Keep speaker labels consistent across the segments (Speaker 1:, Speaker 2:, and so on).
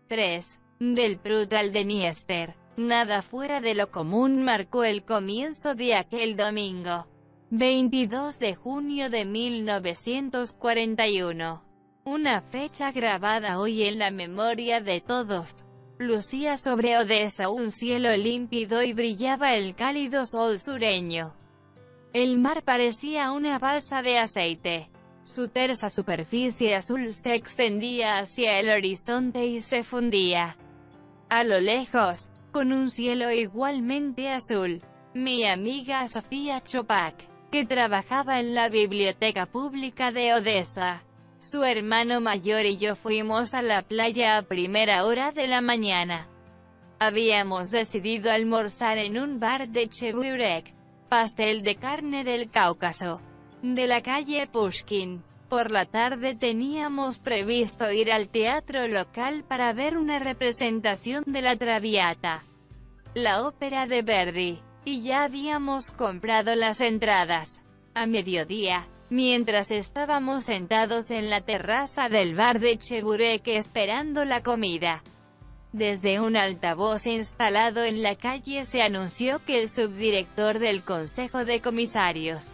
Speaker 1: 3. Del Prut al Dniester. Nada fuera de lo común marcó el comienzo de aquel domingo, 22 de junio de 1941. Una fecha grabada hoy en la memoria de todos. Lucía sobre Odesa un cielo límpido y brillaba el cálido sol sureño. El mar parecía una balsa de aceite. Su tersa superficie azul se extendía hacia el horizonte y se fundía, a lo lejos, con un cielo igualmente azul. Mi amiga Sofía Chopak, que trabajaba en la biblioteca pública de Odesa, su hermano mayor y yo fuimos a la playa a primera hora de la mañana. Habíamos decidido almorzar en un bar de Cheburek, pastel de carne del Cáucaso, de la calle Pushkin. Por la tarde teníamos previsto ir al teatro local para ver una representación de la Traviata, la ópera de Verdi, y ya habíamos comprado las entradas. A mediodía, mientras estábamos sentados en la terraza del bar de Cheburek esperando la comida, desde un altavoz instalado en la calle se anunció que el subdirector del Consejo de Comisarios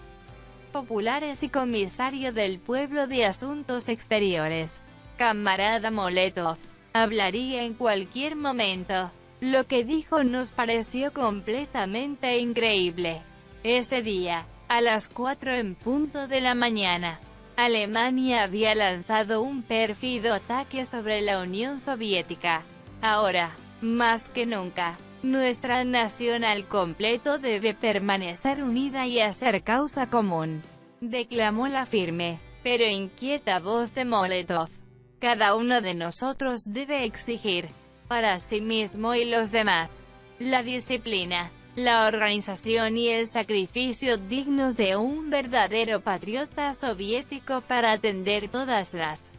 Speaker 1: Populares y comisario del Pueblo de Asuntos Exteriores, camarada Molotov, hablaría en cualquier momento. Lo que dijo nos pareció completamente increíble. Ese día, a las 4 en punto de la mañana, Alemania había lanzado un pérfido ataque sobre la Unión Soviética. Ahora, más que nunca, nuestra nación al completo debe permanecer unida y hacer causa común, declamó la firme, pero inquieta voz de Molotov. Cada uno de nosotros debe exigir, para sí mismo y los demás, la disciplina, la organización y el sacrificio dignos de un verdadero patriota soviético para atender todas las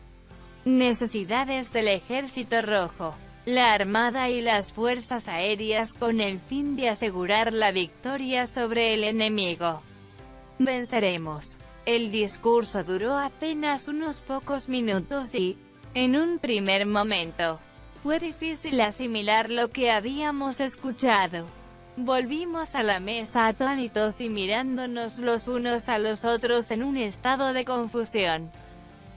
Speaker 1: necesidades del Ejército Rojo, la Armada y las Fuerzas Aéreas con el fin de asegurar la victoria sobre el enemigo. Venceremos. El discurso duró apenas unos pocos minutos y, en un primer momento, fue difícil asimilar lo que habíamos escuchado. Volvimos a la mesa atónitos y mirándonos los unos a los otros en un estado de confusión.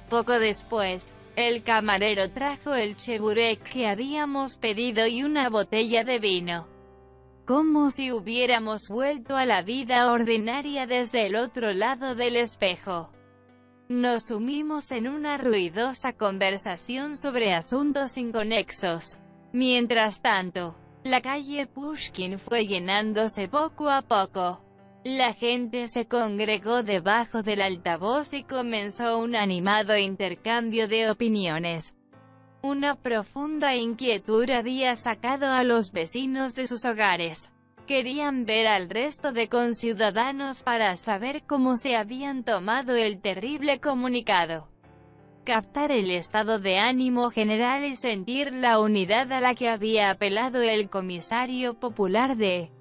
Speaker 1: Poco después, el camarero trajo el cheburek que habíamos pedido y una botella de vino. Como si hubiéramos vuelto a la vida ordinaria desde el otro lado del espejo. Nos sumimos en una ruidosa conversación sobre asuntos inconexos. Mientras tanto, la calle Pushkin fue llenándose poco a poco. La gente se congregó debajo del altavoz y comenzó un animado intercambio de opiniones. Una profunda inquietud había sacado a los vecinos de sus hogares. Querían ver al resto de conciudadanos para saber cómo se habían tomado el terrible comunicado. Captar el estado de ánimo general y sentir la unidad a la que había apelado el comisario popular de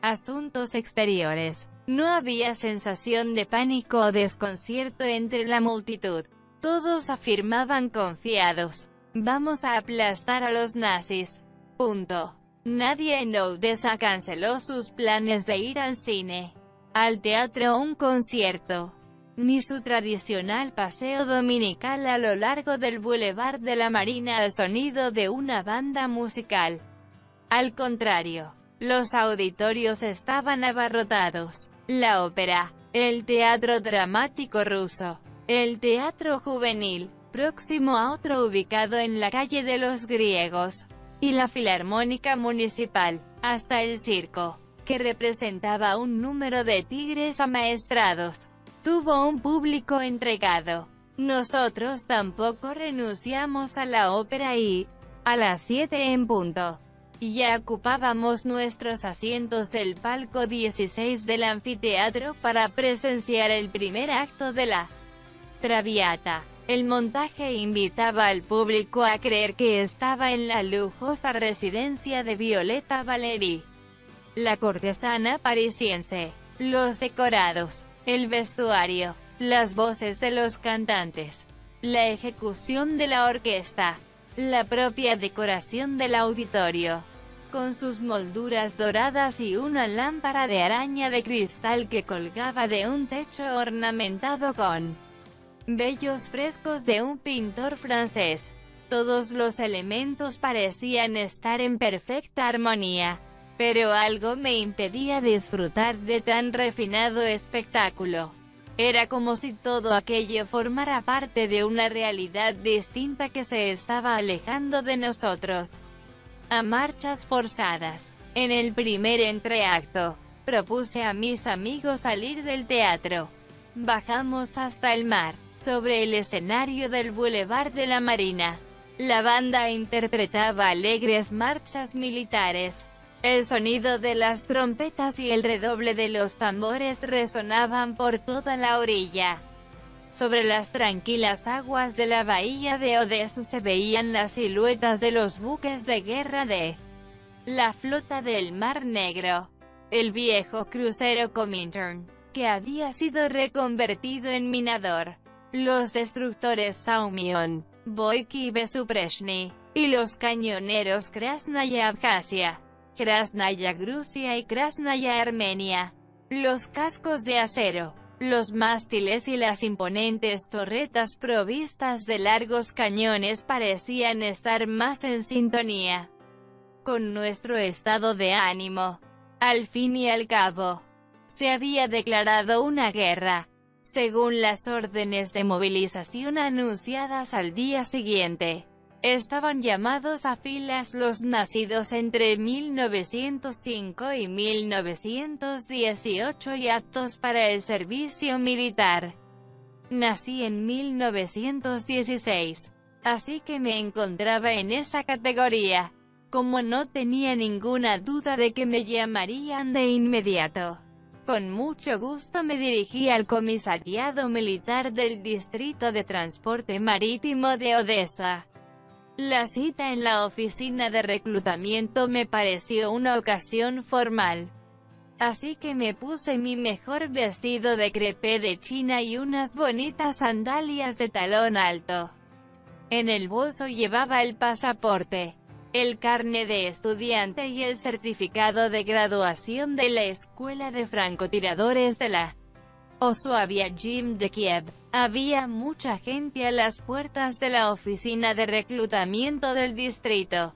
Speaker 1: Asuntos Exteriores. No había sensación de pánico o desconcierto entre la multitud. Todos afirmaban confiados: vamos a aplastar a los nazis. Punto. Nadie en Odesa canceló sus planes de ir al cine, al teatro o un concierto, ni su tradicional paseo dominical a lo largo del Boulevard de la Marina al sonido de una banda musical. Al contrario, los auditorios estaban abarrotados. La ópera, el teatro dramático ruso, el teatro juvenil, próximo a otro ubicado en la calle de los Griegos, y la Filarmónica Municipal, hasta el circo, que representaba un número de tigres amaestrados, tuvo un público entregado. Nosotros tampoco renunciamos a la ópera y, a las 7 en punto, ya ocupábamos nuestros asientos del palco 16 del anfiteatro para presenciar el primer acto de la Traviata. El montaje invitaba al público a creer que estaba en la lujosa residencia de Violeta Valéry, la cortesana parisiense. Los decorados, el vestuario, las voces de los cantantes, la ejecución de la orquesta, la propia decoración del auditorio, con sus molduras doradas y una lámpara de araña de cristal que colgaba de un techo ornamentado con bellos frescos de un pintor francés. Todos los elementos parecían estar en perfecta armonía, pero algo me impedía disfrutar de tan refinado espectáculo. Era como si todo aquello formara parte de una realidad distinta que se estaba alejando de nosotros a marchas forzadas. En el primer entreacto, propuse a mis amigos salir del teatro. Bajamos hasta el mar, sobre el escenario del Boulevard de la Marina. La banda interpretaba alegres marchas militares. El sonido de las trompetas y el redoble de los tambores resonaban por toda la orilla. Sobre las tranquilas aguas de la bahía de Odessa se veían las siluetas de los buques de guerra de la flota del Mar Negro. El viejo crucero Comintern, que había sido reconvertido en minador. Los destructores Saumion, Boyki y Besupreshny, y los cañoneros Krasnaya Abjasia, Krasnaya Grusia y Krasnaya Armenia. Los cascos de acero, los mástiles y las imponentes torretas provistas de largos cañones parecían estar más en sintonía con nuestro estado de ánimo. Al fin y al cabo, se había declarado una guerra, según las órdenes de movilización anunciadas al día siguiente. Estaban llamados a filas los nacidos entre 1905 y 1918 y aptos para el servicio militar. Nací en 1916, así que me encontraba en esa categoría. Como no tenía ninguna duda de que me llamarían de inmediato, con mucho gusto me dirigí al comisariado militar del Distrito de Transporte Marítimo de Odessa. La cita en la oficina de reclutamiento me pareció una ocasión formal. Así que me puse mi mejor vestido de crepé de China y unas bonitas sandalias de talón alto. En el bolso llevaba el pasaporte, el carné de estudiante y el certificado de graduación de la Escuela de Francotiradores de la Osuavia Gym de Kiev. Había mucha gente a las puertas de la oficina de reclutamiento del distrito.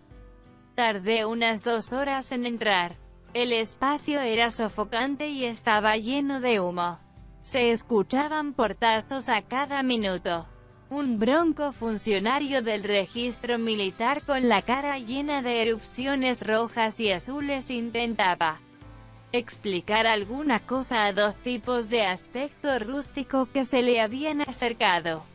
Speaker 1: Tardé unas 2 horas en entrar. El espacio era sofocante y estaba lleno de humo. Se escuchaban portazos a cada minuto. Un bronco funcionario del registro militar con la cara llena de erupciones rojas y azules intentaba explicar alguna cosa a 2 tipos de aspecto rústico que se le habían acercado.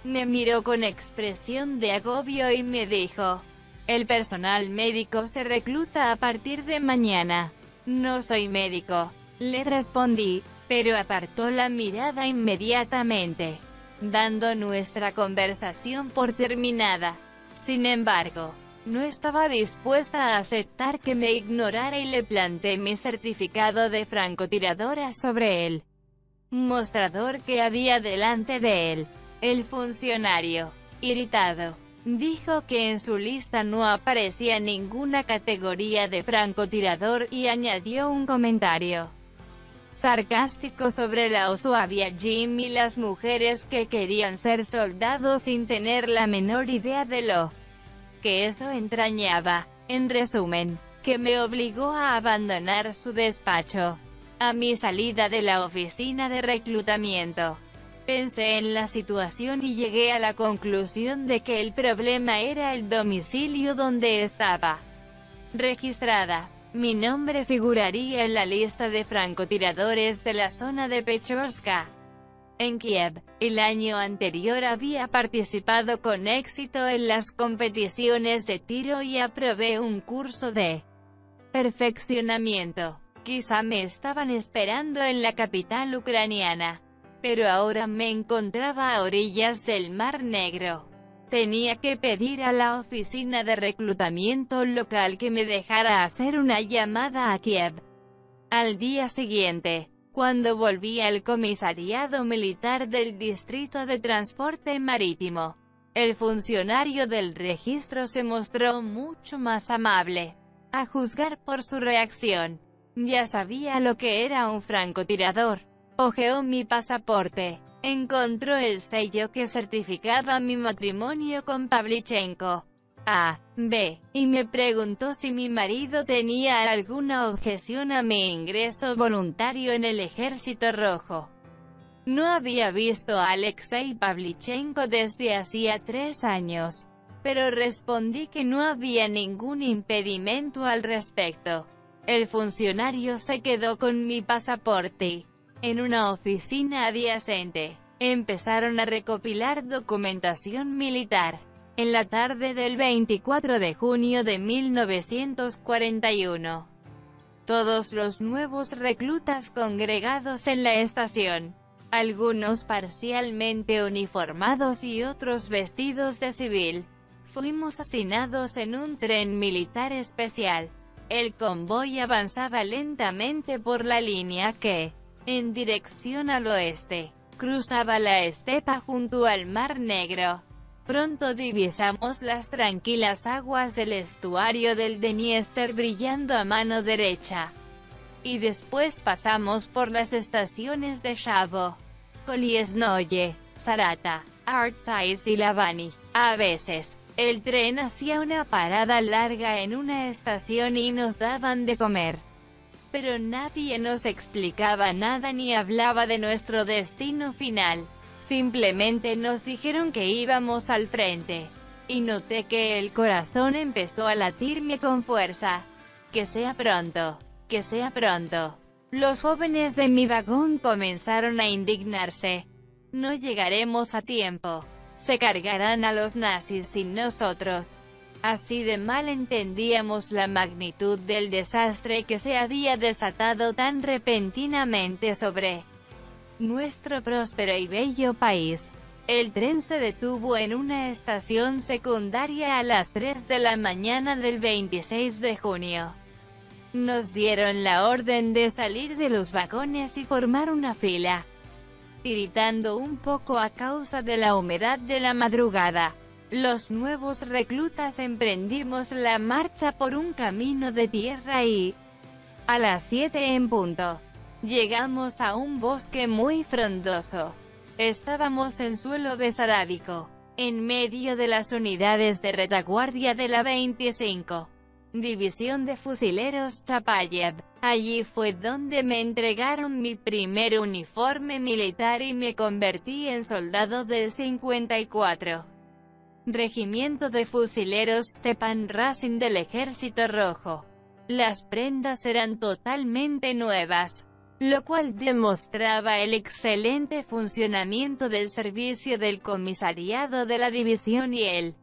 Speaker 1: Me miró con expresión de agobio y me dijo: «El personal médico se recluta a partir de mañana». «No soy médico», le respondí, pero apartó la mirada inmediatamente, dando nuestra conversación por terminada. Sin embargo, no estaba dispuesta a aceptar que me ignorara y le planté mi certificado de francotiradora sobre el mostrador que había delante de él. El funcionario, irritado, dijo que en su lista no aparecía ninguna categoría de francotirador y añadió un comentario sarcástico sobre la Osuavia Gym y las mujeres que querían ser soldados sin tener la menor idea de lo que eso entrañaba. En resumen, que me obligó a abandonar su despacho. A mi salida de la oficina de reclutamiento, pensé en la situación y llegué a la conclusión de que el problema era el domicilio donde estaba registrada. Mi nombre figuraría en la lista de francotiradores de la zona de Pechorska, en Kiev. El año anterior había participado con éxito en las competiciones de tiro y aprobé un curso de perfeccionamiento. Quizá me estaban esperando en la capital ucraniana, pero ahora me encontraba a orillas del Mar Negro. Tenía que pedir a la oficina de reclutamiento local que me dejara hacer una llamada a Kiev. Al día siguiente, cuando volví al comisariado militar del Distrito de Transporte Marítimo, El funcionario del registro se mostró mucho más amable, a juzgar por su reacción. Ya sabía lo que era un francotirador. Hojeó mi pasaporte. Encontró el sello que certificaba mi matrimonio con Pavlichenko. Y me preguntó si mi marido tenía alguna objeción a mi ingreso voluntario en el Ejército Rojo. No había visto a Alexei Pavlichenko desde hacía 3 años, pero respondí que no había ningún impedimento al respecto. El funcionario se quedó con mi pasaporte. En una oficina adyacente, empezaron a recopilar documentación militar. En la tarde del 24 de junio de 1941, todos los nuevos reclutas congregados en la estación, algunos parcialmente uniformados y otros vestidos de civil, fuimos hacinados en un tren militar especial. El convoy avanzaba lentamente por la línea que, en dirección al oeste, cruzaba la estepa junto al Mar Negro. Pronto divisamos las tranquilas aguas del estuario del Dniester brillando a mano derecha. Y después pasamos por las estaciones de Shavo, Kolesnoye, Sarata, Artsais y Lavani. A veces, el tren hacía una parada larga en una estación y nos daban de comer. Pero nadie nos explicaba nada ni hablaba de nuestro destino final. Simplemente nos dijeron que íbamos al frente. Y noté que el corazón empezó a latirme con fuerza. Que sea pronto. Que sea pronto. Los jóvenes de mi vagón comenzaron a indignarse. No llegaremos a tiempo. Se cargarán a los nazis sin nosotros. Así de mal entendíamos la magnitud del desastre que se había desatado tan repentinamente sobre nuestro próspero y bello país. El tren se detuvo en una estación secundaria a las 3 de la mañana del 26 de junio. Nos dieron la orden de salir de los vagones y formar una fila, tiritando un poco a causa de la humedad de la madrugada. Los nuevos reclutas emprendimos la marcha por un camino de tierra y, a las 7 en punto, llegamos a un bosque muy frondoso. Estábamos en suelo besarábico, en medio de las unidades de retaguardia de la 25. División de Fusileros Chapayev. Allí fue donde me entregaron mi primer uniforme militar y me convertí en soldado del 54. Regimiento de Fusileros Stepan Razin del Ejército Rojo. Las prendas eran totalmente nuevas, lo cual demostraba el excelente funcionamiento del servicio del comisariado de la división y el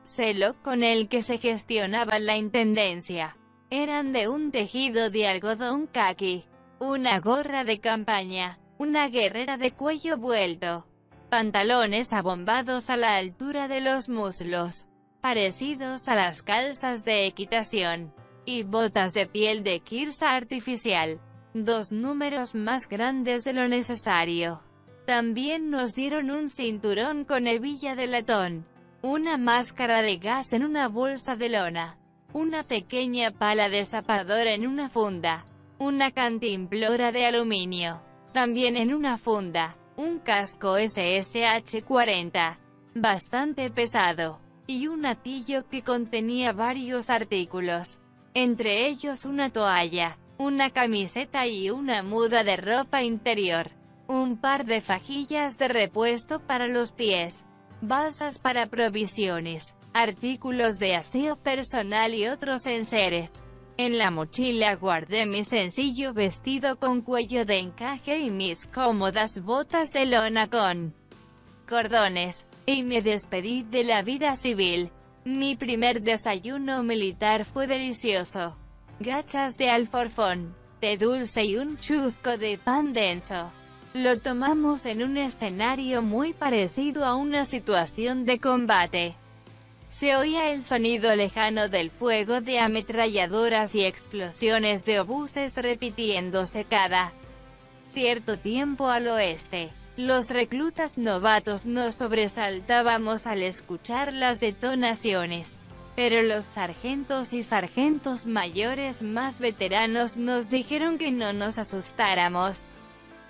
Speaker 1: celo con el que se gestionaba la intendencia. Eran de un tejido de algodón caqui, una gorra de campaña, una guerrera de cuello vuelto, pantalones abombados a la altura de los muslos, parecidos a las calzas de equitación, y botas de piel de quirza artificial, 2 números más grandes de lo necesario. También nos dieron un cinturón con hebilla de latón, una máscara de gas en una bolsa de lona, una pequeña pala de zapador en una funda, una cantimplora de aluminio, también en una funda, un casco SSH-40, bastante pesado, y un atillo que contenía varios artículos, entre ellos una toalla, una camiseta y una muda de ropa interior, un par de fajillas de repuesto para los pies, balsas para provisiones, artículos de aseo personal y otros enseres. En la mochila guardé mi sencillo vestido con cuello de encaje y mis cómodas botas de lona con cordones, y me despedí de la vida civil. Mi primer desayuno militar fue delicioso. Gachas de alforfón, té dulce y un chusco de pan denso. Lo tomamos en un escenario muy parecido a una situación de combate. Se oía el sonido lejano del fuego de ametralladoras y explosiones de obuses repitiéndose cada cierto tiempo al oeste. Los reclutas novatos nos sobresaltábamos al escuchar las detonaciones, pero los sargentos y sargentos mayores más veteranos nos dijeron que no nos asustáramos,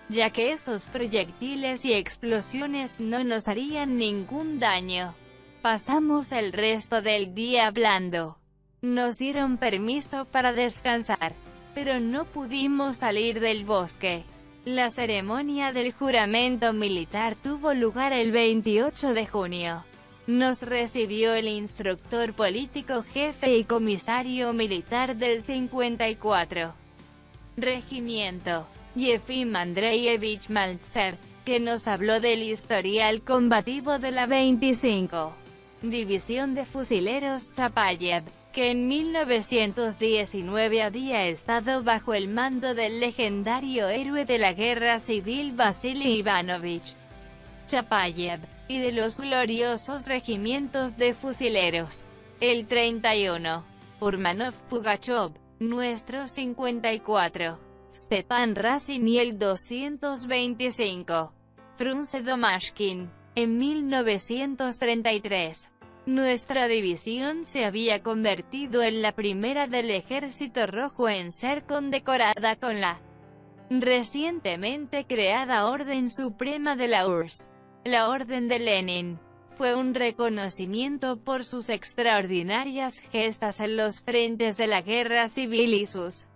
Speaker 1: ya que esos proyectiles y explosiones no nos harían ningún daño. Pasamos el resto del día hablando. Nos dieron permiso para descansar, pero no pudimos salir del bosque. La ceremonia del juramento militar tuvo lugar el 28 de junio. Nos recibió el instructor político jefe y comisario militar del 54 Regimiento, Yefim Andreyevich Maltsev, que nos habló del historial combativo de la 25 División de Fusileros Chapayev, que en 1919 había estado bajo el mando del legendario héroe de la Guerra Civil Vasily Ivanovich Chapayev, y de los gloriosos regimientos de fusileros, el 31, Furmanov Pugachov, nuestro 54, Stepan Razin y el 225, Frunze Domashkin, en 1933. Nuestra división se había convertido en la primera del Ejército Rojo en ser condecorada con la recientemente creada Orden Suprema de la URSS. La Orden de Lenin fue un reconocimiento por sus extraordinarias gestas en los frentes de la guerra civil y sus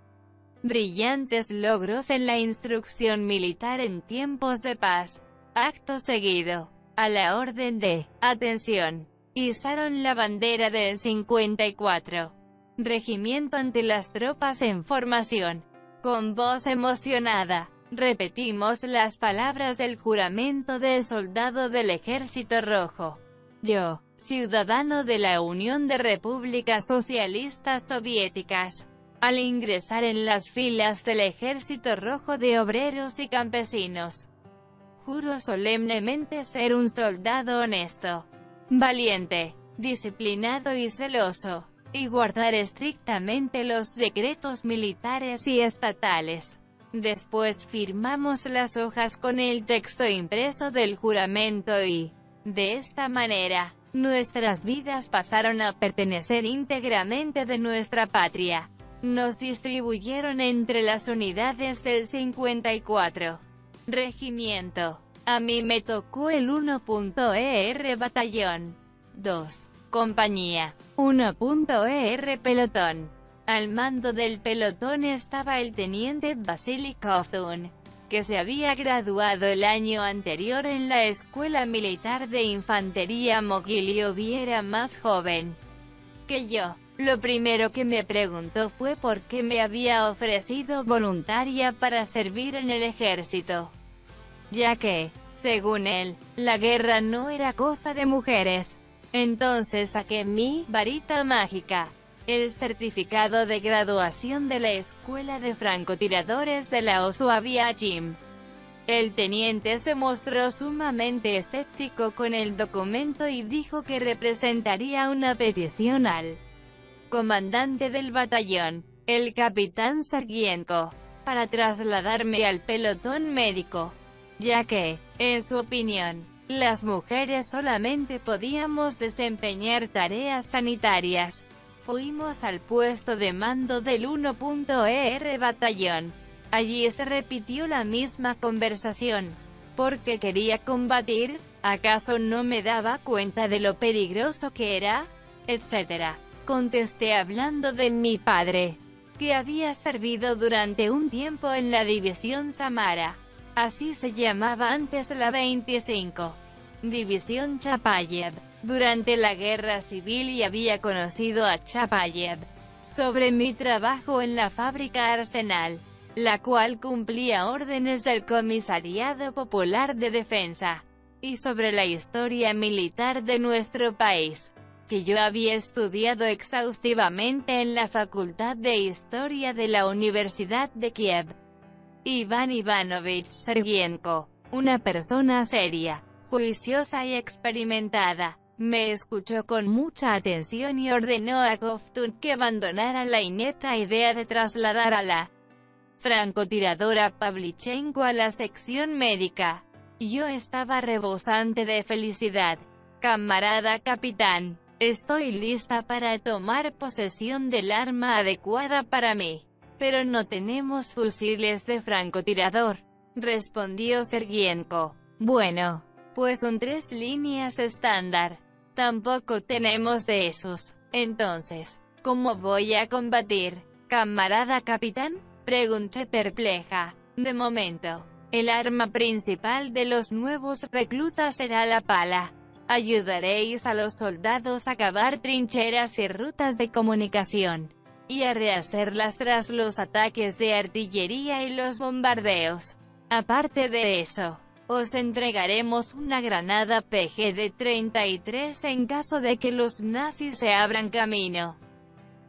Speaker 1: brillantes logros en la instrucción militar en tiempos de paz. Acto seguido, a la orden de «Atención», izaron la bandera del 54 Regimiento ante las tropas en formación. Con voz emocionada, repetimos las palabras del juramento del soldado del Ejército Rojo. Yo, ciudadano de la Unión de Repúblicas Socialistas Soviéticas, al ingresar en las filas del Ejército Rojo de Obreros y Campesinos, juro solemnemente ser un soldado honesto, valiente, disciplinado y celoso, y guardar estrictamente los decretos militares y estatales. Después firmamos las hojas con el texto impreso del juramento y, de esta manera, nuestras vidas pasaron a pertenecer íntegramente de nuestra patria. Nos distribuyeron entre las unidades del 54 Regimiento. A mí me tocó el 1.ER Batallón. 2. Compañía. 1.ER Pelotón. Al mando del pelotón estaba el teniente Vasily Kovtun, que se había graduado el año anterior en la Escuela Militar de Infantería Mogiliov y era más joven que yo. Lo primero que me preguntó fue por qué me había ofrecido voluntaria para servir en el ejército, ya que, según él, la guerra no era cosa de mujeres. Entonces saqué mi varita mágica, el certificado de graduación de la Escuela de Francotiradores de la Osuaviachim. El teniente se mostró sumamente escéptico con el documento y dijo que representaría una petición al comandante del batallón, el capitán Sergienko, para trasladarme al pelotón médico, ya que, en su opinión, las mujeres solamente podíamos desempeñar tareas sanitarias. Fuimos al puesto de mando del 1.ER Batallón. Allí se repitió la misma conversación. ¿Por qué quería combatir? ¿Acaso no me daba cuenta de lo peligroso que era? Etcétera. Contesté hablando de mi padre, que había servido durante un tiempo en la División Samara. Así se llamaba antes la 25 División Chapayev, durante la Guerra Civil, y había conocido a Chapayev sobre mi trabajo en la fábrica Arsenal, la cual cumplía órdenes del Comisariado Popular de Defensa, y sobre la historia militar de nuestro país, que yo había estudiado exhaustivamente en la Facultad de Historia de la Universidad de Kiev. Iván Ivanovich Sergienko, una persona seria, juiciosa y experimentada, me escuchó con mucha atención y ordenó a Kovtun que abandonara la inepta idea de trasladar a la francotiradora Pavlichenko a la sección médica. Yo estaba rebosante de felicidad. Camarada capitán, estoy lista para tomar posesión del arma adecuada para mí. Pero no tenemos fusiles de francotirador, respondió Sergienko. Bueno, pues un 3 líneas estándar. Tampoco tenemos de esos. Entonces, ¿cómo voy a combatir, camarada capitán?, pregunté perpleja. De momento, el arma principal de los nuevos reclutas será la pala. Ayudaréis a los soldados a cavar trincheras y rutas de comunicación, y a rehacerlas tras los ataques de artillería y los bombardeos. Aparte de eso, os entregaremos una granada PGD-33 en caso de que los nazis se abran camino.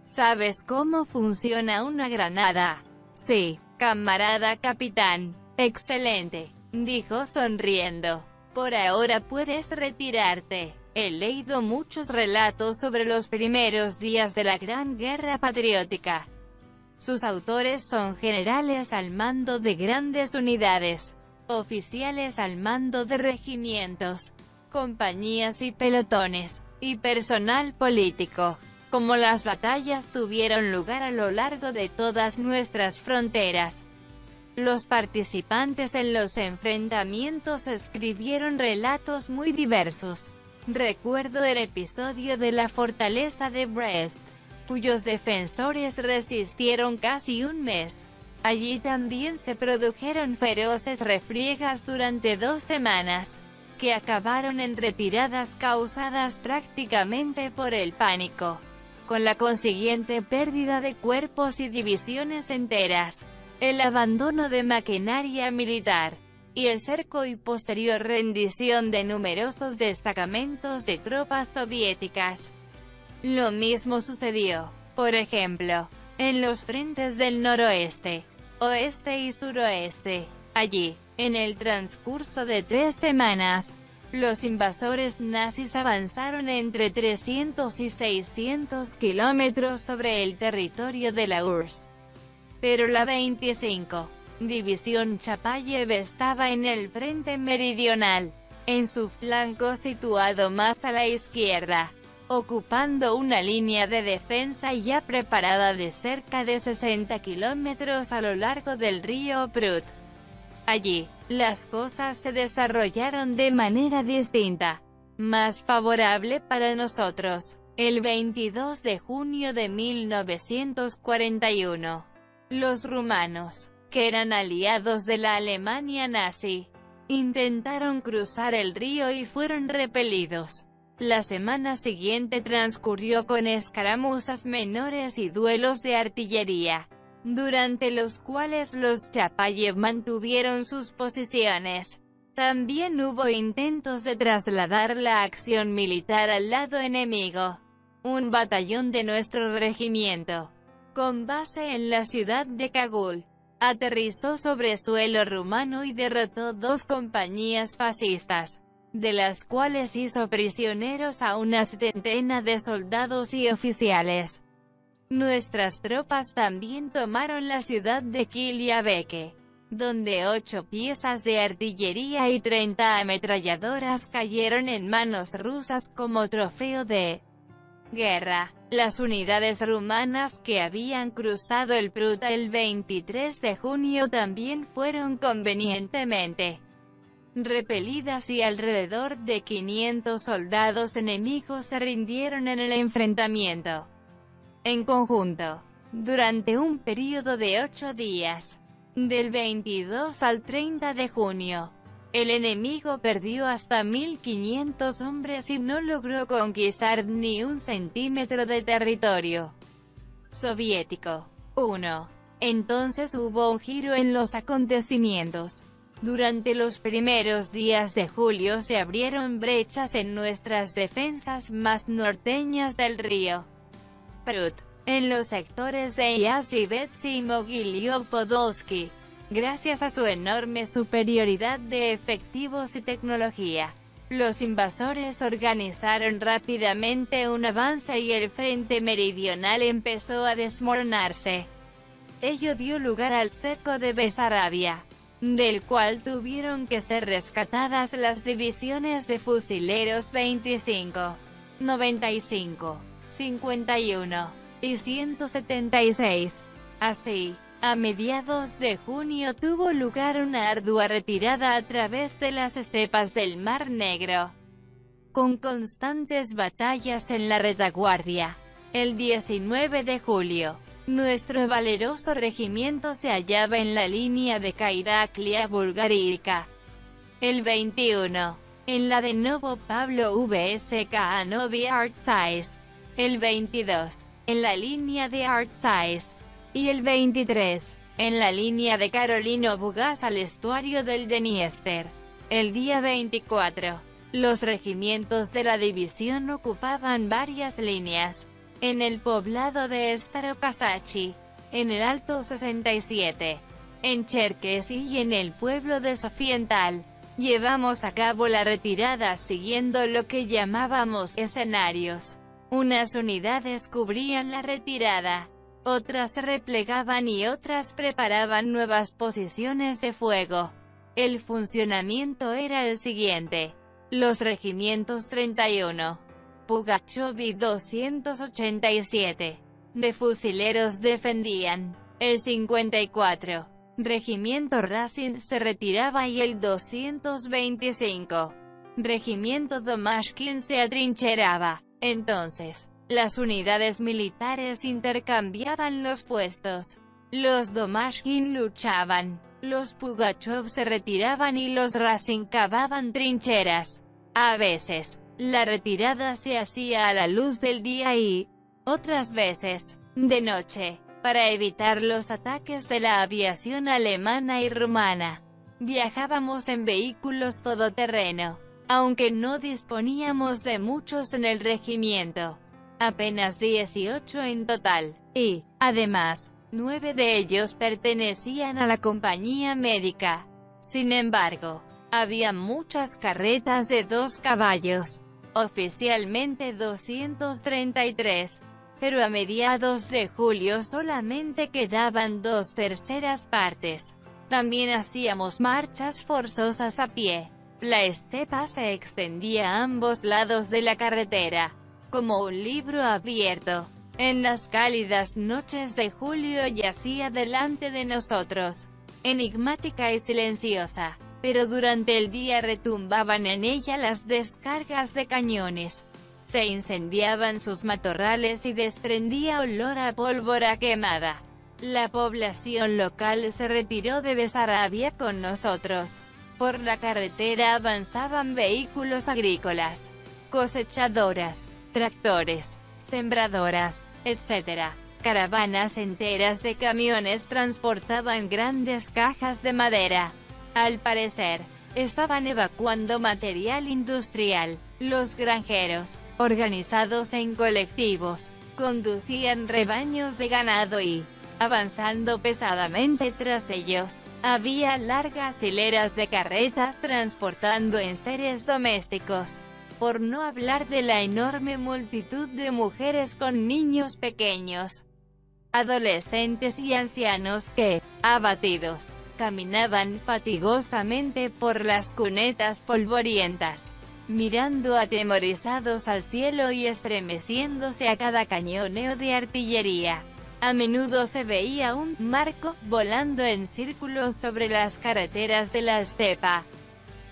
Speaker 1: ¿Sabes cómo funciona una granada? Sí, camarada capitán. Excelente, dijo sonriendo. Por ahora puedes retirarte. He leído muchos relatos sobre los primeros días de la Gran Guerra Patriótica. Sus autores son generales al mando de grandes unidades, oficiales al mando de regimientos, compañías y pelotones, y personal político. Como las batallas tuvieron lugar a lo largo de todas nuestras fronteras, los participantes en los enfrentamientos escribieron relatos muy diversos. Recuerdo el episodio de la fortaleza de Brest, cuyos defensores resistieron casi un mes. Allí también se produjeron feroces refriegas durante 2 semanas, que acabaron en retiradas causadas prácticamente por el pánico, con la consiguiente pérdida de cuerpos y divisiones enteras, el abandono de maquinaria militar, y el cerco y posterior rendición de numerosos destacamentos de tropas soviéticas. Lo mismo sucedió, por ejemplo, en los frentes del noroeste, oeste y suroeste. Allí, en el transcurso de 3 semanas, los invasores nazis avanzaron entre 300 y 600 kilómetros sobre el territorio de la URSS. Pero la 25. División Chapayev estaba en el frente meridional, en su flanco situado más a la izquierda, ocupando una línea de defensa ya preparada de cerca de 60 kilómetros a lo largo del río Prut. Allí, las cosas se desarrollaron de manera distinta, más favorable para nosotros. El 22 de junio de 1941, los rumanos, que eran aliados de la Alemania nazi, intentaron cruzar el río y fueron repelidos. La semana siguiente transcurrió con escaramuzas menores y duelos de artillería, durante los cuales los Chapayev mantuvieron sus posiciones. También hubo intentos de trasladar la acción militar al lado enemigo. Un batallón de nuestro regimiento, con base en la ciudad de Kabul, aterrizó sobre suelo rumano y derrotó 2 compañías fascistas, de las cuales hizo prisioneros a una 70 de soldados y oficiales. Nuestras tropas también tomaron la ciudad de Kiliabeke, donde 8 piezas de artillería y 30 ametralladoras cayeron en manos rusas como trofeo de guerra. Las unidades rumanas que habían cruzado el Prut el 23 de junio también fueron convenientemente repelidas y alrededor de 500 soldados enemigos se rindieron en el enfrentamiento. En conjunto, durante un período de 8 días, del 22 al 30 de junio, el enemigo perdió hasta 1.500 hombres y no logró conquistar ni un centímetro de territorio soviético. 1. Entonces hubo un giro en los acontecimientos. Durante los primeros días de julio se abrieron brechas en nuestras defensas más norteñas del río Prut, en los sectores de Yazhivets y Mogilyo-Podolsky. Gracias a su enorme superioridad de efectivos y tecnología, los invasores organizaron rápidamente un avance y el frente meridional empezó a desmoronarse. Ello dio lugar al cerco de Besarabia. del cual tuvieron que ser rescatadas las divisiones de fusileros 25, 95, 51 y 176. Así, a mediados de junio tuvo lugar una ardua retirada a través de las estepas del Mar Negro, con constantes batallas en la retaguardia. El 19 de julio, nuestro valeroso regimiento se hallaba en la línea de Kairaklia Bulgaríka. El 21, en la de Novo Pablo VSK Novi Artsais. El 22, en la línea de Artsais. Y el 23, en la línea de Karolino Bugas al estuario del Dniester. El día 24, los regimientos de la división ocupaban varias líneas. En el poblado de Starokasachi, en el Alto 67, en Cherkesy y en el pueblo de Sofiental. Llevamos a cabo la retirada siguiendo lo que llamábamos escenarios. Unas unidades cubrían la retirada, otras se replegaban y otras preparaban nuevas posiciones de fuego. El funcionamiento era el siguiente. Los regimientos 31, Pugachov y 287, de fusileros defendían. El 54, regimiento Razin se retiraba y el 225, regimiento Domashkin se atrincheraba. Entonces, las unidades militares intercambiaban los puestos. Los Domashkin luchaban, los Pugachov se retiraban y los Razin cavaban trincheras. A veces, la retirada se hacía a la luz del día y, otras veces, de noche, para evitar los ataques de la aviación alemana y rumana. Viajábamos en vehículos todoterreno, aunque no disponíamos de muchos en el regimiento. Apenas 18 en total, y, además, 9 de ellos pertenecían a la compañía médica. Sin embargo, había muchas carretas de 2 caballos, oficialmente 233, pero a mediados de julio solamente quedaban 2/3 partes. También hacíamos marchas forzosas a pie. La estepa se extendía a ambos lados de la carretera, como un libro abierto. En las cálidas noches de julio yacía delante de nosotros, enigmática y silenciosa, pero durante el día retumbaban en ella las descargas de cañones. Se incendiaban sus matorrales y desprendía olor a pólvora quemada. La población local se retiró de Besarabia con nosotros. Por la carretera avanzaban vehículos agrícolas, cosechadoras, tractores, sembradoras, etc. Caravanas enteras de camiones transportaban grandes cajas de madera. Al parecer, estaban evacuando material industrial. Los granjeros, organizados en colectivos, conducían rebaños de ganado y, avanzando pesadamente tras ellos, había largas hileras de carretas transportando enseres domésticos. Por no hablar de la enorme multitud de mujeres con niños pequeños, adolescentes y ancianos que, abatidos, caminaban fatigosamente por las cunetas polvorientas, mirando atemorizados al cielo y estremeciéndose a cada cañoneo de artillería. A menudo se veía un marco volando en círculos sobre las carreteras de la estepa.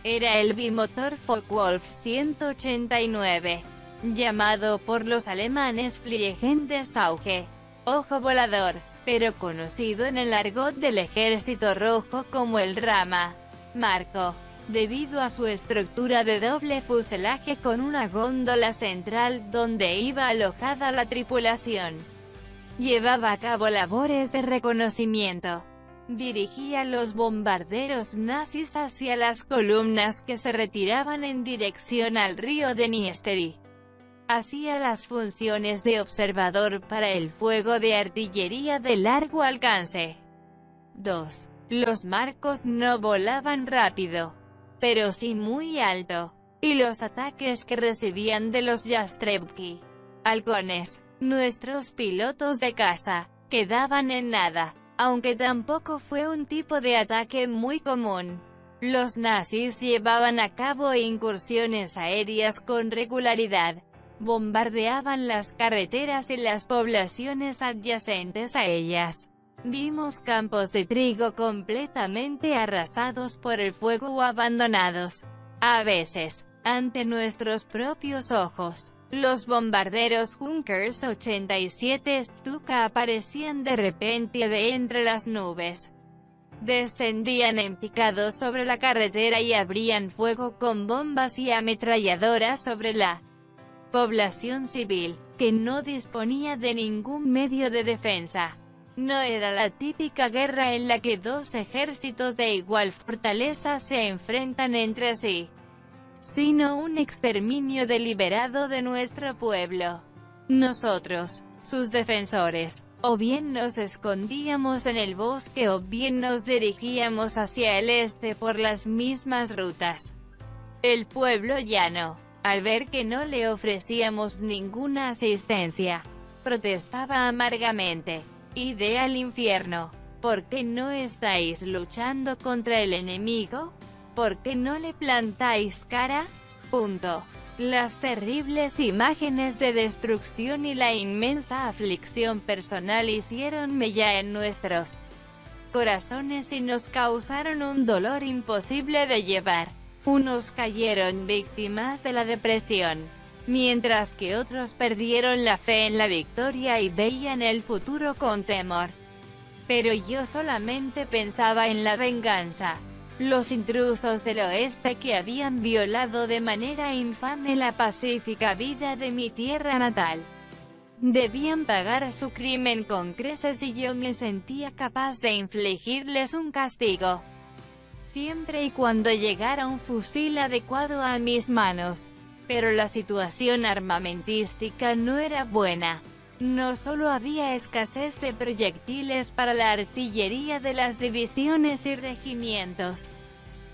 Speaker 1: Era el bimotor Focke-Wulf 189, llamado por los alemanes Fliegende Sauge, ojo volador, pero conocido en el argot del Ejército Rojo como el Rama Marco, debido a su estructura de doble fuselaje con una góndola central donde iba alojada la tripulación. Llevaba a cabo labores de reconocimiento. Dirigía los bombarderos nazis hacia las columnas que se retiraban en dirección al río Dniester. Hacía las funciones de observador para el fuego de artillería de largo alcance. 2. Los marcos no volaban rápido, pero sí muy alto, y los ataques que recibían de los Yastrebki, halcones, nuestros pilotos de caza, quedaban en nada. aunque tampoco fue un tipo de ataque muy común. Los nazis llevaban a cabo incursiones aéreas con regularidad. Bombardeaban las carreteras y las poblaciones adyacentes a ellas. Vimos campos de trigo completamente arrasados por el fuego o abandonados. A veces, ante nuestros propios ojos, los bombarderos Junkers 87 Stuka aparecían de repente de entre las nubes. Descendían en picado sobre la carretera y abrían fuego con bombas y ametralladoras sobre la población civil, que no disponía de ningún medio de defensa. No era la típica guerra en la que dos ejércitos de igual fortaleza se enfrentan entre sí, sino un exterminio deliberado de nuestro pueblo. Nosotros, sus defensores, o bien nos escondíamos en el bosque o bien nos dirigíamos hacia el este por las mismas rutas. El pueblo llano, al ver que no le ofrecíamos ninguna asistencia, protestaba amargamente: «Id al infierno. ¿Por qué no estáis luchando contra el enemigo? ¿Por qué no le plantáis cara?». Las terribles imágenes de destrucción y la inmensa aflicción personal hicieron mella en nuestros corazones y nos causaron un dolor imposible de llevar. Unos cayeron víctimas de la depresión, mientras que otros perdieron la fe en la victoria y veían el futuro con temor. Pero yo solamente pensaba en la venganza. Los intrusos del oeste que habían violado de manera infame la pacífica vida de mi tierra natal debían pagar su crimen con creces y yo me sentía capaz de infligirles un castigo, siempre y cuando llegara un fusil adecuado a mis manos. Pero la situación armamentística no era buena. No solo había escasez de proyectiles para la artillería de las divisiones y regimientos,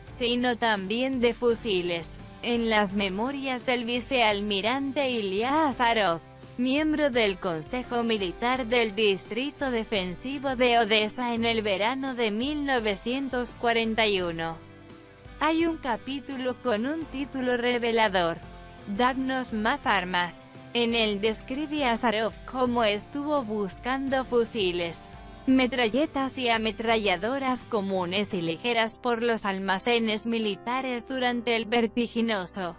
Speaker 1: sino también de fusiles. En las memorias del vicealmirante Ilya Azarov, miembro del Consejo Militar del Distrito Defensivo de Odessa en el verano de 1941, hay un capítulo con un título revelador: «Dadnos más armas». En él describe a Azarov cómo estuvo buscando fusiles, metralletas y ametralladoras comunes y ligeras por los almacenes militares durante el vertiginoso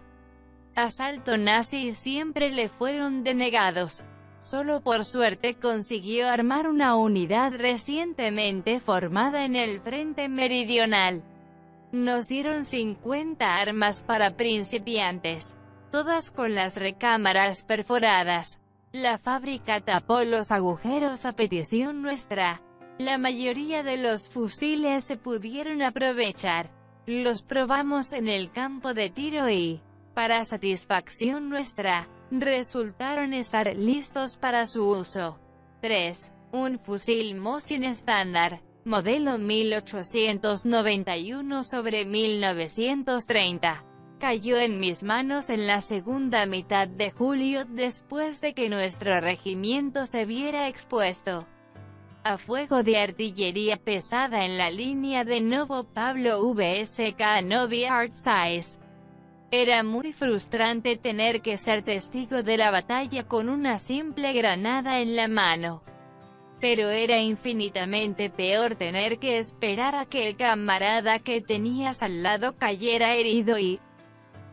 Speaker 1: asalto nazi y siempre le fueron denegados. Solo por suerte consiguió armar una unidad recientemente formada en el frente meridional. Nos dieron 50 armas para principiantes, todas con las recámaras perforadas. La fábrica tapó los agujeros a petición nuestra. La mayoría de los fusiles se pudieron aprovechar. Los probamos en el campo de tiro y, para satisfacción nuestra, resultaron estar listos para su uso. 3. Un fusil Mosin estándar, modelo 1891/1930. Cayó en mis manos en la segunda mitad de julio después de que nuestro regimiento se viera expuesto a fuego de artillería pesada en la línea de Novo Pablo VSK Novi Artsais. Era muy frustrante tener que ser testigo de la batalla con una simple granada en la mano. Pero era infinitamente peor tener que esperar a que el camarada que tenías al lado cayera herido y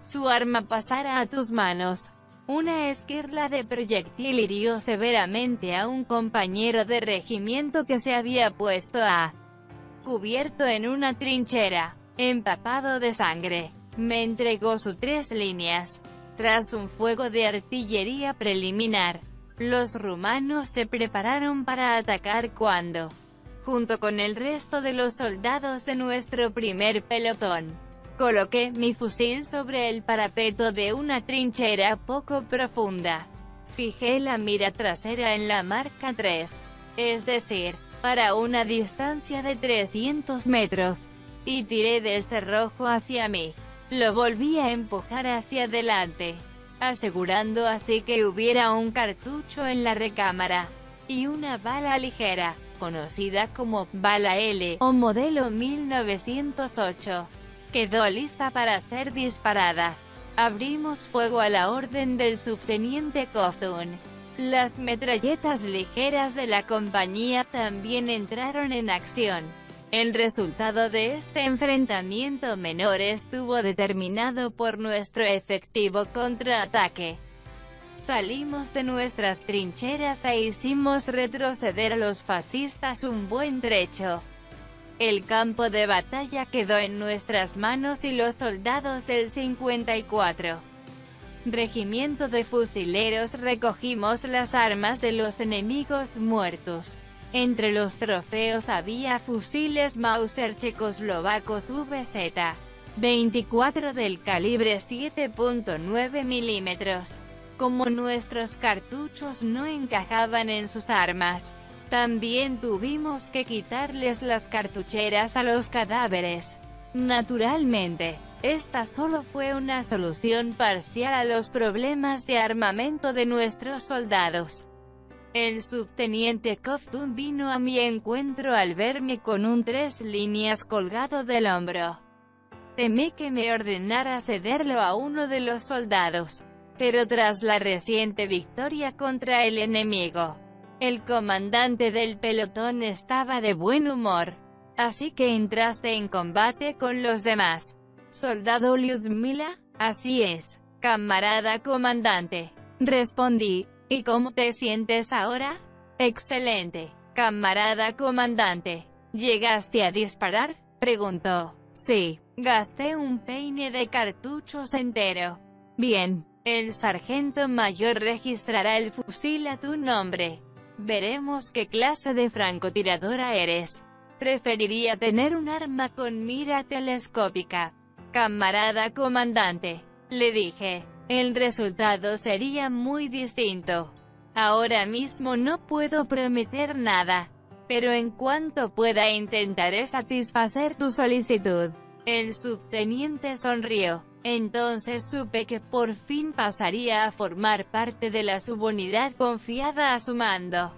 Speaker 1: su arma pasara a tus manos. Una esquirla de proyectil hirió severamente a un compañero de regimiento que se había puesto a cubierto en una trinchera, empapado de sangre. Me entregó sus 3 líneas. Tras un fuego de artillería preliminar, los rumanos se prepararon para atacar cuando, junto con el resto de los soldados de nuestro primer pelotón, coloqué mi fusil sobre el parapeto de una trinchera poco profunda. Fijé la mira trasera en la marca 3, es decir, para una distancia de 300 metros, y tiré del cerrojo hacia mí. Lo volví a empujar hacia adelante, asegurando así que hubiera un cartucho en la recámara, y una bala ligera. conocida como Bala L o modelo 1908, quedó lista para ser disparada. Abrimos fuego a la orden del subteniente Cawthon. Las metralletas ligeras de la compañía también entraron en acción. El resultado de este enfrentamiento menor estuvo determinado por nuestro efectivo contraataque. Salimos de nuestras trincheras e hicimos retroceder a los fascistas un buen trecho. El campo de batalla quedó en nuestras manos y los soldados del 54. Regimiento de fusileros recogimos las armas de los enemigos muertos. Entre los trofeos había fusiles Mauser checoslovacos VZ-24 del calibre 7.9 milímetros. Como nuestros cartuchos no encajaban en sus armas, también tuvimos que quitarles las cartucheras a los cadáveres. Naturalmente, esta solo fue una solución parcial a los problemas de armamento de nuestros soldados. El subteniente Cawthon vino a mi encuentro al verme con un 3 líneas colgado del hombro. Temí que me ordenara cederlo a uno de los soldados, pero tras la reciente victoria contra el enemigo, el comandante del pelotón estaba de buen humor, así que entraste en combate con los demás. Soldado Lyudmila, así es, camarada comandante, respondí. ¿Y cómo te sientes ahora? Excelente, camarada comandante. ¿Llegaste a disparar?, preguntó. Sí, gasté un peine de cartuchos entero. Bien, el sargento mayor registrará el fusil a tu nombre. Veremos qué clase de francotiradora eres. Preferiría tener un arma con mira telescópica. Camarada comandante, le dije. El resultado sería muy distinto. Ahora mismo no puedo prometer nada, pero en cuanto pueda intentaré satisfacer tu solicitud. El subteniente sonrió. Entonces supe que por fin pasaría a formar parte de la subunidad confiada a su mando.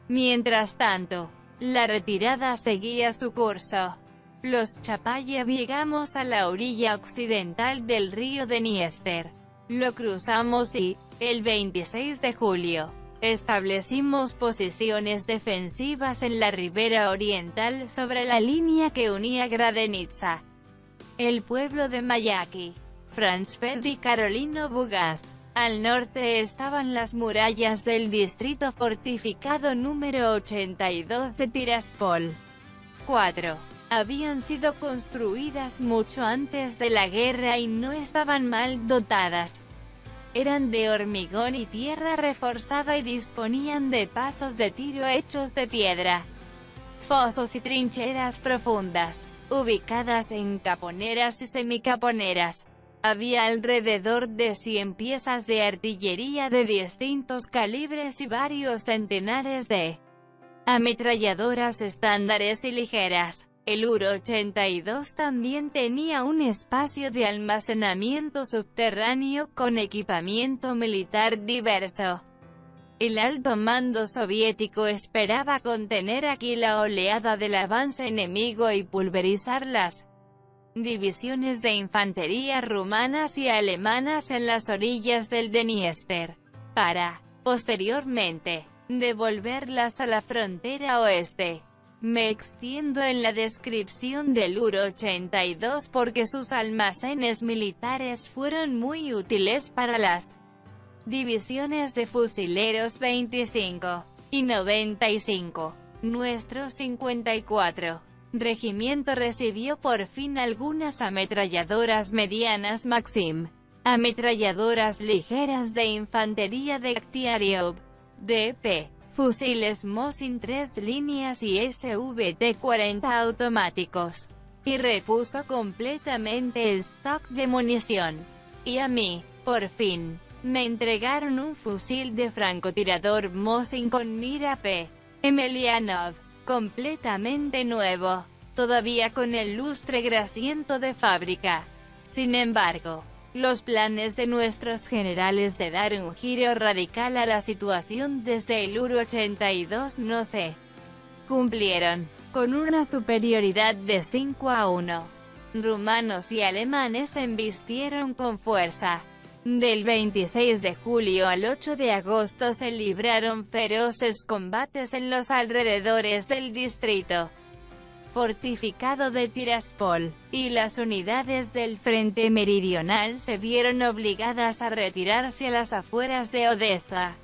Speaker 1: Mientras tanto, la retirada seguía su curso. Los Chapayev llegamos a la orilla occidental del río Dniester. Lo cruzamos y, el 26 de julio, establecimos posiciones defensivas en la ribera oriental sobre la línea que unía Gradenitsa, el pueblo de Mayaki, Franzfeld y Karolino Bugas. Al norte estaban las murallas del distrito fortificado número 82 de Tiraspol. 4. Habían sido construidas mucho antes de la guerra y no estaban mal dotadas. Eran de hormigón y tierra reforzada y disponían de pasos de tiro hechos de piedra, fosos y trincheras profundas, ubicadas en caponeras y semicaponeras. Había alrededor de 100 piezas de artillería de distintos calibres y varios centenares de ametralladoras estándares y ligeras. El UR-82 también tenía un espacio de almacenamiento subterráneo con equipamiento militar diverso. El alto mando soviético esperaba contener aquí la oleada del avance enemigo y pulverizar las divisiones de infantería rumanas y alemanas en las orillas del Dniester, para, posteriormente, devolverlas a la frontera oeste. Me extiendo en la descripción del UR-82 porque sus almacenes militares fueron muy útiles para las divisiones de fusileros 25 y 95. Nuestro 54 regimiento recibió por fin algunas ametralladoras medianas Maxim, ametralladoras ligeras de infantería de Aktiariov, DP, fusiles Mosin 3 líneas y SVT-40 automáticos, y repuso completamente el stock de munición. Y a mí, por fin, me entregaron un fusil de francotirador Mosin con mira P. Emelianov, completamente nuevo, todavía con el lustre grasiento de fábrica. Sin embargo, los planes de nuestros generales de dar un giro radical a la situación desde el UR-82 no se cumplieron, con una superioridad de 5-1. Rumanos y alemanes se embistieron con fuerza. Del 26 de julio al 8 de agosto se libraron feroces combates en los alrededores del distrito fortificado de Tiraspol, y las unidades del Frente Meridional se vieron obligadas a retirarse a las afueras de Odessa.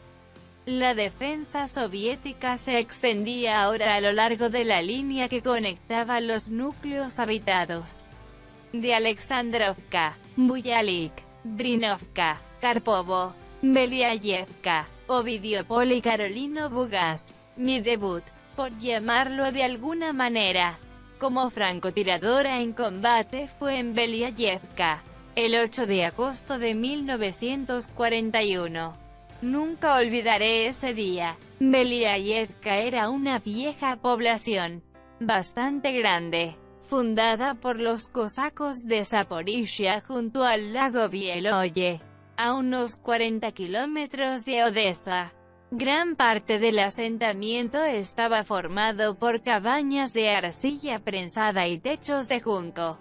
Speaker 1: La defensa soviética se extendía ahora a lo largo de la línea que conectaba los núcleos habitados de Alexandrovka, Buyalik, Brinovka, Karpovo, Beliayevka, Ovidiopol y Karolino Bugas. Mi debut, por llamarlo de alguna manera, como francotiradora en combate fue en Beliayevka, el 8 de agosto de 1941. Nunca olvidaré ese día. Beliayevka era una vieja población, bastante grande, fundada por los cosacos de Zaporizhia junto al lago Bieloye, a unos 40 kilómetros de Odessa. Gran parte del asentamiento estaba formado por cabañas de arcilla prensada y techos de junco.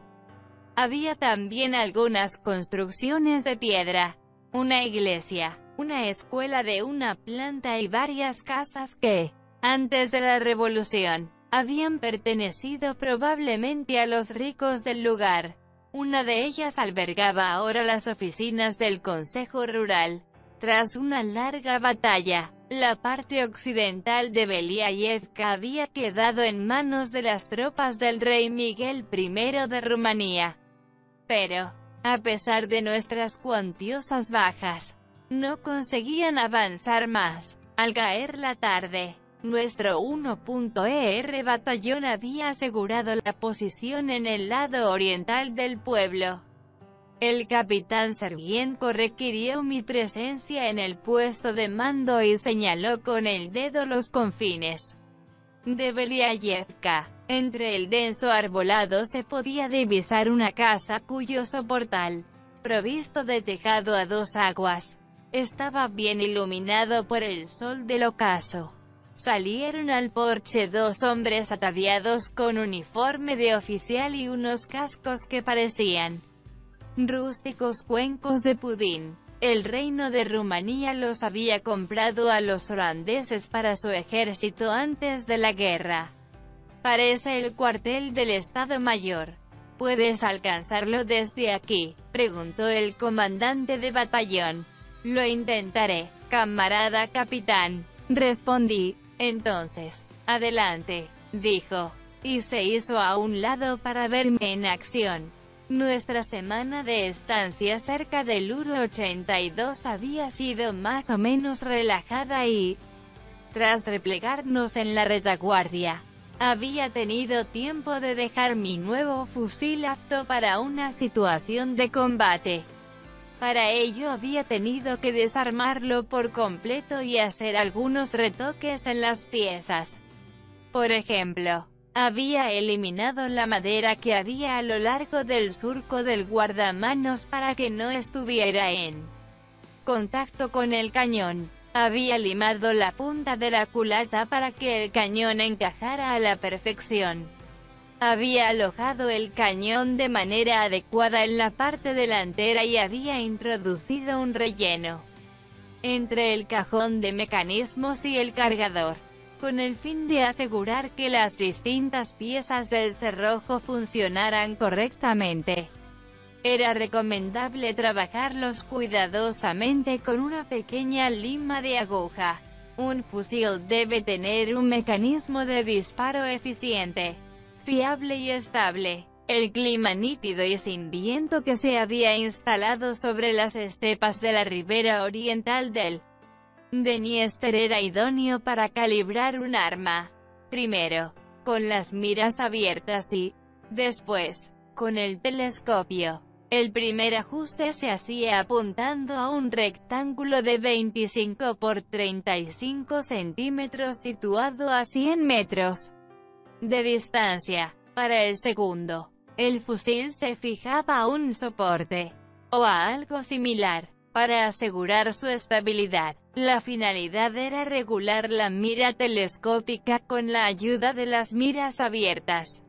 Speaker 1: Había también algunas construcciones de piedra, una iglesia, una escuela de una planta y varias casas que, antes de la revolución, habían pertenecido probablemente a los ricos del lugar. Una de ellas albergaba ahora las oficinas del Consejo Rural. Tras una larga batalla, la parte occidental de Beliayevka había quedado en manos de las tropas del rey Miguel I de Rumanía. Pero, a pesar de nuestras cuantiosas bajas, no conseguían avanzar más. Al caer la tarde, nuestro 1.er batallón había asegurado la posición en el lado oriental del pueblo. El capitán Servienko requirió mi presencia en el puesto de mando y señaló con el dedo los confines de Beliayevka. Entre el denso arbolado se podía divisar una casa cuyo soportal, provisto de tejado a dos aguas, estaba bien iluminado por el sol del ocaso. Salieron al porche dos hombres ataviados con uniforme de oficial y unos cascos que parecían rústicos cuencos de pudín. El reino de Rumanía los había comprado a los holandeses para su ejército antes de la guerra. Parece el cuartel del Estado Mayor. ¿Puedes alcanzarlo desde aquí?, preguntó el comandante de batallón. Lo intentaré, camarada capitán, respondí. Entonces, adelante, dijo, y se hizo a un lado para verme en acción. Nuestra semana de estancia cerca del UR-82 había sido más o menos relajada y, tras replegarnos en la retaguardia, había tenido tiempo de dejar mi nuevo fusil apto para una situación de combate. Para ello había tenido que desarmarlo por completo y hacer algunos retoques en las piezas. Por ejemplo, había eliminado la madera que había a lo largo del surco del guardamanos para que no estuviera en contacto con el cañón. Había limado la punta de la culata para que el cañón encajara a la perfección. Había alojado el cañón de manera adecuada en la parte delantera y había introducido un relleno entre el cajón de mecanismos y el cargador, con el fin de asegurar que las distintas piezas del cerrojo funcionaran correctamente. Era recomendable trabajarlos cuidadosamente con una pequeña lima de aguja. Un fusil debe tener un mecanismo de disparo eficiente, fiable y estable. El clima nítido y sin viento que se había instalado sobre las estepas de la ribera oriental del Dniester era idóneo para calibrar un arma. Primero, con las miras abiertas y, después, con el telescopio. El primer ajuste se hacía apuntando a un rectángulo de 25 por 35 centímetros situado a 100 metros de distancia. Para el segundo, el fusil se fijaba a un soporte, o a algo similar, para asegurar su estabilidad. La finalidad era regular la mira telescópica con la ayuda de las miras abiertas.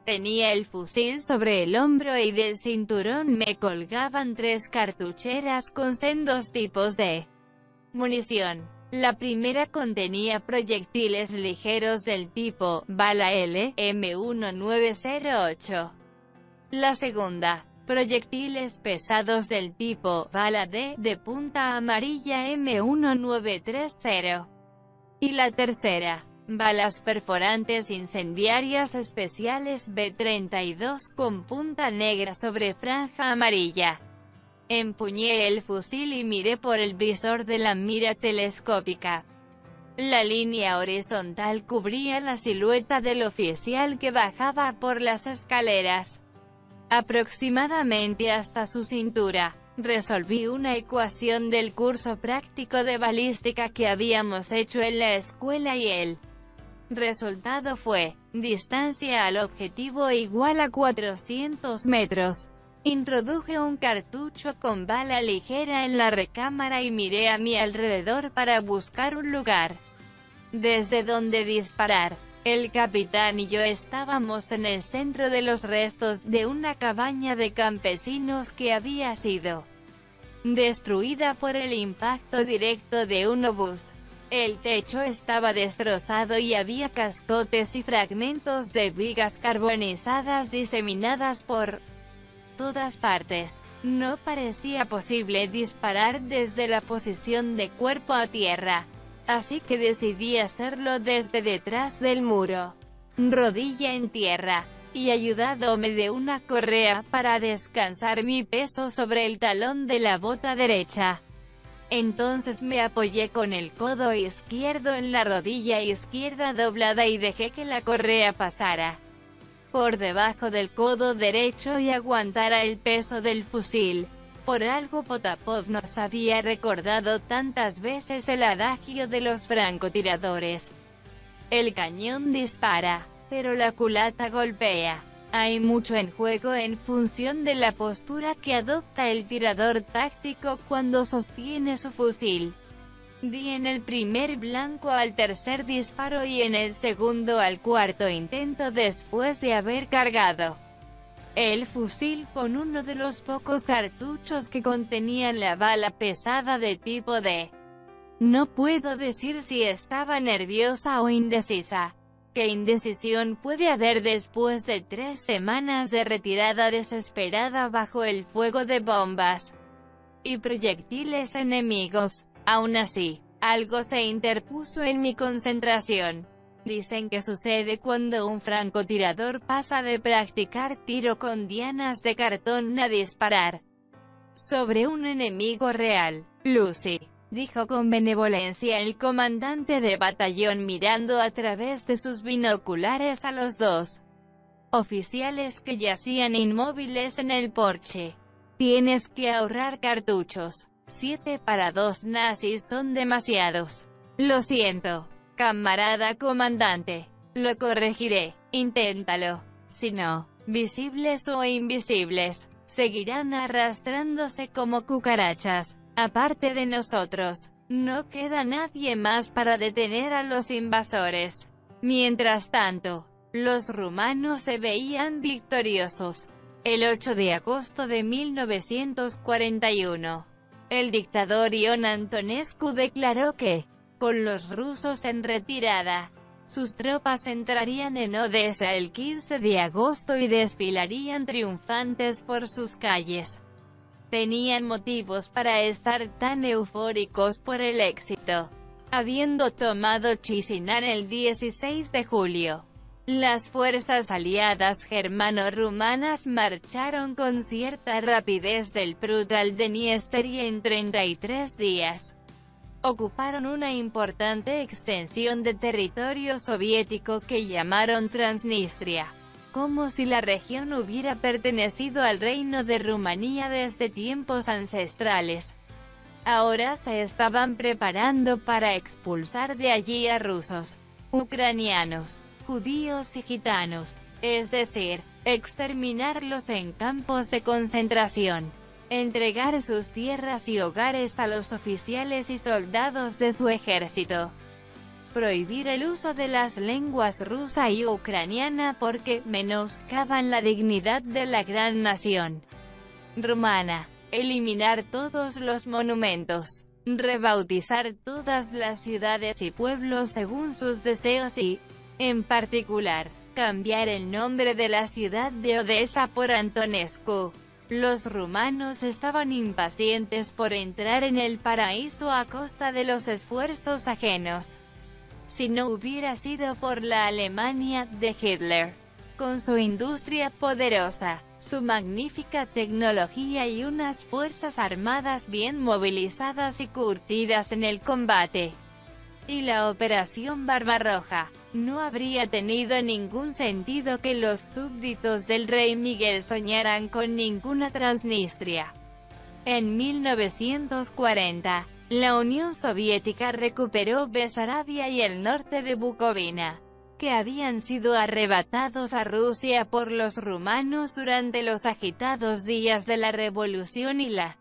Speaker 1: Tenía el fusil sobre el hombro y del cinturón me colgaban 3 cartucheras con sendos tipos de munición. La primera contenía proyectiles ligeros del tipo bala L M1908. La segunda, proyectiles pesados del tipo bala D de punta amarilla M1930. Y la tercera, balas perforantes incendiarias especiales B32 con punta negra sobre franja amarilla. Empuñé el fusil y miré por el visor de la mira telescópica. La línea horizontal cubría la silueta del oficial que bajaba por las escaleras, aproximadamente hasta su cintura. Resolví una ecuación del curso práctico de balística que habíamos hecho en la escuela y el resultado fue, distancia al objetivo igual a 400 metros. Introduje un cartucho con bala ligera en la recámara y miré a mi alrededor para buscar un lugar desde donde disparar. El capitán y yo estábamos en el centro de los restos de una cabaña de campesinos que había sido destruida por el impacto directo de un obús. El techo estaba destrozado y había cascotes y fragmentos de vigas carbonizadas diseminadas por todas partes. No parecía posible disparar desde la posición de cuerpo a tierra, así que decidí hacerlo desde detrás del muro, rodilla en tierra, y ayudadome de una correa para descansar mi peso sobre el talón de la bota derecha. Entonces me apoyé con el codo izquierdo en la rodilla izquierda doblada y dejé que la correa pasara por debajo del codo derecho y aguantara el peso del fusil. Por algo Potapov nos había recordado tantas veces el adagio de los francotiradores. El cañón dispara, pero la culata golpea. Hay mucho en juego en función de la postura que adopta el tirador táctico cuando sostiene su fusil. Di en el primer blanco al tercer disparo y en el segundo al cuarto intento después de haber cargado el fusil con uno de los pocos cartuchos que contenían la bala pesada de tipo D. No puedo decir si estaba nerviosa o indecisa. ¿Qué indecisión puede haber después de 3 semanas de retirada desesperada bajo el fuego de bombas y proyectiles enemigos? Aún así, algo se interpuso en mi concentración. Dicen que sucede cuando un francotirador pasa de practicar tiro con dianas de cartón a disparar sobre un enemigo real. Lucy, dijo con benevolencia el comandante de batallón mirando a través de sus binoculares a los 2 oficiales que yacían inmóviles en el porche. Tienes que ahorrar cartuchos. 7 para 2 nazis son demasiados. Lo siento, camarada comandante. Lo corregiré. Inténtalo. Si no, visibles o invisibles, seguirán arrastrándose como cucarachas. Aparte de nosotros, no queda nadie más para detener a los invasores. Mientras tanto, los rumanos se veían victoriosos. El 8 de agosto de 1941, el dictador Ion Antonescu declaró que, con los rusos en retirada, sus tropas entrarían en Odessa el 15 de agosto y desfilarían triunfantes por sus calles. Tenían motivos para estar tan eufóricos por el éxito. Habiendo tomado Chisinau el 16 de julio, las fuerzas aliadas germano-rumanas marcharon con cierta rapidez del Prut al Dniester y en 33 días ocuparon una importante extensión de territorio soviético que llamaron Transnistria, como si la región hubiera pertenecido al Reino de Rumanía desde tiempos ancestrales. Ahora se estaban preparando para expulsar de allí a rusos, ucranianos, judíos y gitanos, es decir, exterminarlos en campos de concentración. entregar sus tierras y hogares a los oficiales y soldados de su ejército, prohibir el uso de las lenguas rusa y ucraniana porque menoscaban la dignidad de la gran nación rumana, eliminar todos los monumentos, rebautizar todas las ciudades y pueblos según sus deseos y, en particular, cambiar el nombre de la ciudad de Odesa por Antonescu. Los rumanos estaban impacientes por entrar en el paraíso a costa de los esfuerzos ajenos. Si no hubiera sido por la Alemania de Hitler, con su industria poderosa, su magnífica tecnología y unas fuerzas armadas bien movilizadas y curtidas en el combate, y la Operación Barbarroja, no habría tenido ningún sentido que los súbditos del rey Miguel soñaran con ninguna Transnistria. En 1940, la Unión Soviética recuperó Besarabia y el norte de Bucovina, que habían sido arrebatados a Rusia por los rumanos durante los agitados días de la Revolución y la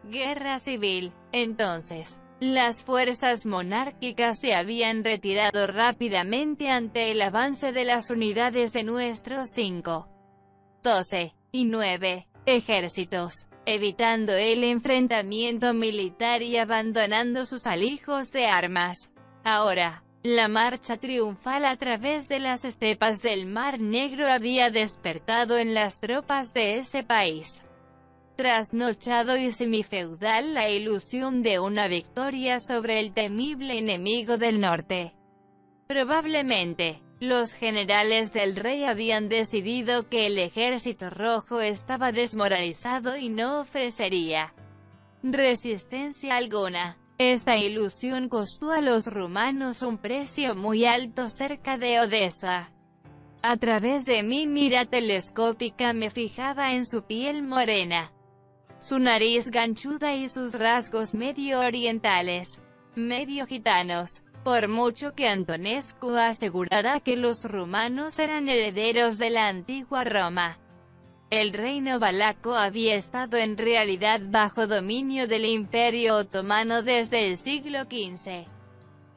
Speaker 1: Guerra Civil. Entonces, las fuerzas monárquicas se habían retirado rápidamente ante el avance de las unidades de nuestros 5, 12 y 9 ejércitos, evitando el enfrentamiento militar y abandonando sus alijos de armas. Ahora, la marcha triunfal a través de las estepas del Mar Negro había despertado en las tropas de ese país trasnochado y semifeudal la ilusión de una victoria sobre el temible enemigo del norte. Probablemente, los generales del rey habían decidido que el ejército rojo estaba desmoralizado y no ofrecería resistencia alguna. Esta ilusión costó a los rumanos un precio muy alto cerca de Odesa. A través de mi mira telescópica me fijaba en su piel morena, su nariz ganchuda y sus rasgos medio orientales, medio gitanos. Por mucho que Antonescu asegurara que los rumanos eran herederos de la antigua Roma, el reino valaco había estado en realidad bajo dominio del Imperio Otomano desde el siglo XV.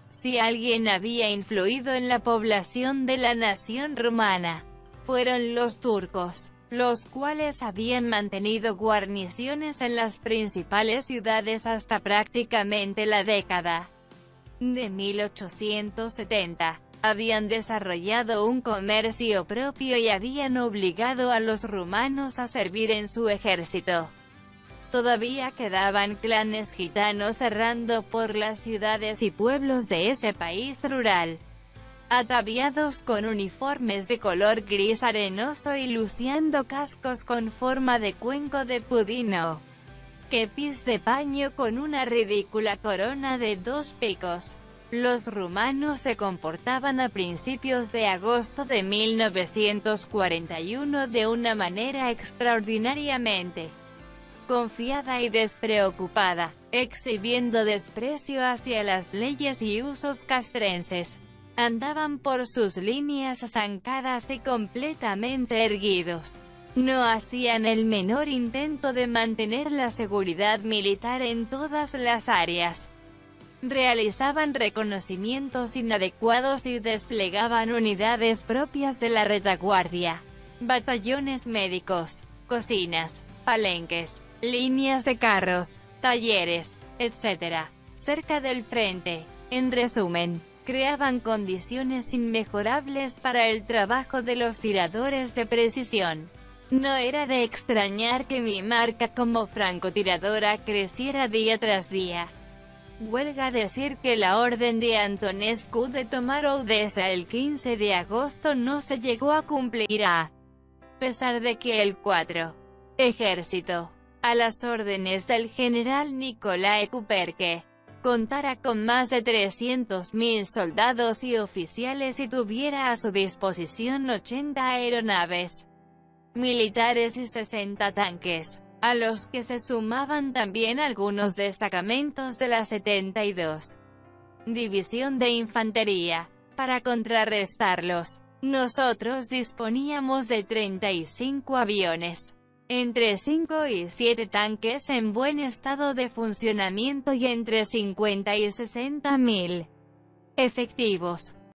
Speaker 1: Si alguien había influido en la población de la nación rumana, fueron los turcos, los cuales habían mantenido guarniciones en las principales ciudades hasta prácticamente la década de 1870. Habían desarrollado un comercio propio y habían obligado a los rumanos a servir en su ejército. Todavía quedaban clanes gitanos errando por las ciudades y pueblos de ese país rural, ataviados con uniformes de color gris arenoso y luciendo cascos con forma de cuenco de pudino, kepis de paño con una ridícula corona de 2 picos. Los rumanos se comportaban a principios de agosto de 1941 de una manera extraordinariamente confiada y despreocupada, exhibiendo desprecio hacia las leyes y usos castrenses. Andaban por sus líneas zancadas y completamente erguidos. No hacían el menor intento de mantener la seguridad militar en todas las áreas. Realizaban reconocimientos inadecuados y desplegaban unidades propias de la retaguardia, batallones médicos, cocinas, palenques, líneas de carros, talleres, etc. cerca del frente. En resumen, creaban condiciones inmejorables para el trabajo de los tiradores de precisión. No era de extrañar que mi marca como francotiradora creciera día tras día. Huelga decir que la orden de Antonescu de tomar Odesa el 15 de agosto no se llegó a cumplir a pesar de que el 4 Ejército, a las órdenes del general Nicolae Kuperke, contara con más de 300.000 soldados y oficiales y tuviera a su disposición 80 aeronaves militares y 60 tanques, a los que se sumaban también algunos destacamentos de la 72 División de Infantería. Para contrarrestarlos, nosotros disponíamos de 35 aviones, entre 5 y 7 tanques en buen estado de funcionamiento y entre 50 y 60.000 efectivos.